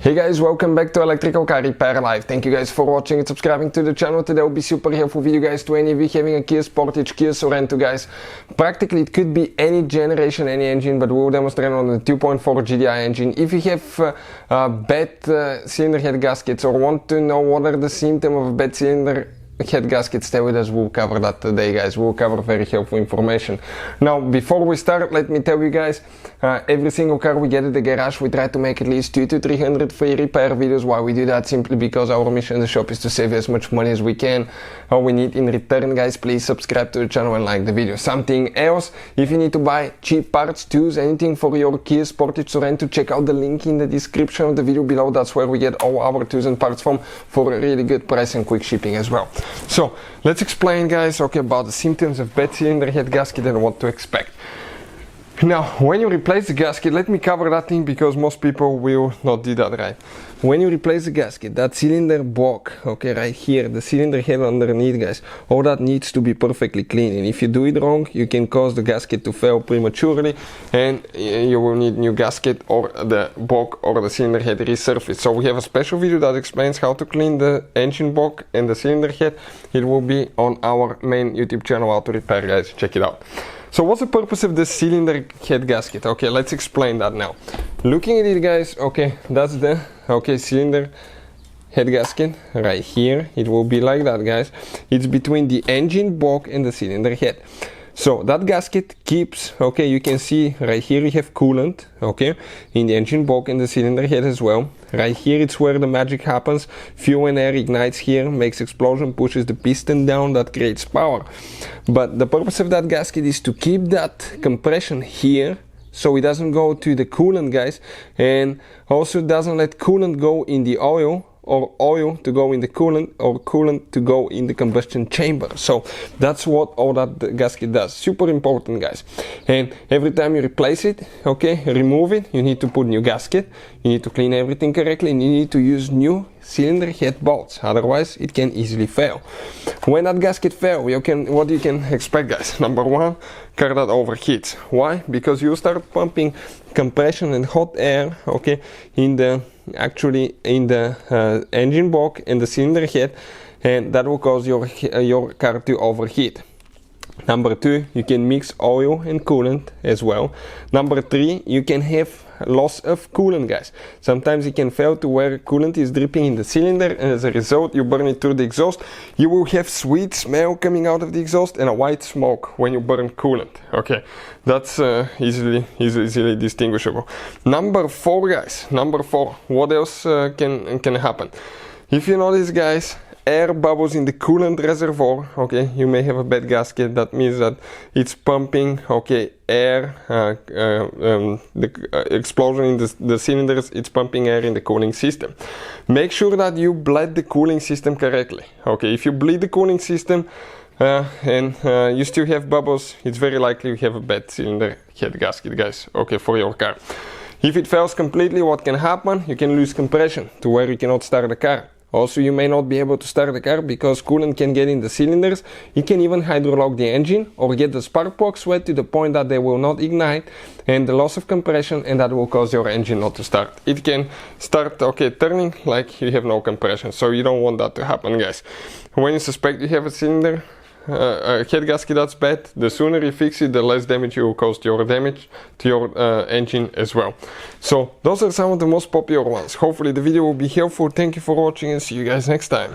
Hey guys, welcome back to Electrical Car Repair Live. Thank you guys for watching and subscribing to the channel. Today will be super helpful video guys to any of you having a Kia Sportage, Kia Sorento guys. Practically it could be any generation, any engine, but we will demonstrate on the 2.4 GDI engine. If you have bad cylinder head gaskets or want to know what are the symptoms of a bad cylinder head gasket, stay with us, we'll cover that today guys. We'll cover very helpful information. Now before we start, let me tell you guys, every single car we get at the garage we try to make at least 200 to 300 free repair videos. Why we do that? Simply because our mission in the shop is to save as much money as we can. All we need in return guys, please subscribe to the channel and like the video. Something else, if you need to buy cheap parts, tools, anything for your Kia Sportage Sorento, check out the link in the description of the video below. That's where we get all our tools and parts from for a really good price and quick shipping as well. So let's explain guys, okay, about the symptoms of bad cylinder head gasket and what to expect. Now when you replace the gasket, let me cover that thing because most people will not do that right. When you replace the gasket, that cylinder block, okay, right here, the cylinder head underneath guys, all that needs to be perfectly clean, and if you do it wrong you can cause the gasket to fail prematurely and you will need new gasket or the block or the cylinder head resurfaced. So we have a special video that explains how to clean the engine block and the cylinder head. It will be on our main YouTube channel, How to Repair guys, check it out. So what's the purpose of the cylinder head gasket? Okay, let's explain that now. Looking at it guys, okay, that's the cylinder head gasket right here. It will be like that guys. It's between the engine block and the cylinder head. So that gasket keeps, okay, you can see right here you have coolant, okay, in the engine block and the cylinder head as well. Right here it's where the magic happens. Fuel and air ignites here, makes explosion, pushes the piston down, that creates power. But the purpose of that gasket is to keep that compression here so it doesn't go to the coolant guys, and also doesn't let coolant go in the oil, or oil to go in the coolant, or coolant to go in the combustion chamber. So that's what all that gasket does. Super important guys. And every time you replace it, okay, remove it, you need to put new gasket, you need to clean everything correctly, and you need to use new cylinder head bolts, otherwise it can easily fail. When that gasket fails, what you can expect guys? Number one, car that overheats. Why? Because you start pumping compression and hot air, okay, in the engine block and the cylinder head, and that will cause your car to overheat. Number two, you can mix oil and coolant as well. Number three, you can have loss of coolant guys. Sometimes it can fail to where coolant is dripping in the cylinder, and as a result you burn it through the exhaust. You will have sweet smell coming out of the exhaust and a white smoke when you burn coolant. Okay, that's easily distinguishable. Number four guys, what else can happen? If you notice guys, air bubbles in the coolant reservoir, okay, you may have a bad gasket. That means that it's pumping, okay, air, the explosion in the cylinders, it's pumping air in the cooling system. Make sure that you bleed the cooling system correctly. Okay, if you bleed the cooling system and you still have bubbles, it's very likely you have a bad cylinder head gasket guys, okay, for your car. If it fails completely, what can happen? You can lose compression to where you cannot start the car. Also, you may not be able to start the car because coolant can get in the cylinders. You can even hydrolock the engine or get the spark plugs wet to the point that they will not ignite, and the loss of compression, and that will cause your engine not to start. It can start, okay, turning like you have no compression, so you don't want that to happen guys. When you suspect you have a cylinder head gasket that's bad, the sooner you fix it, the less damage you will cause to your engine as well. So those are some of the most popular ones. Hopefully the video will be helpful. Thank you for watching and see you guys next time.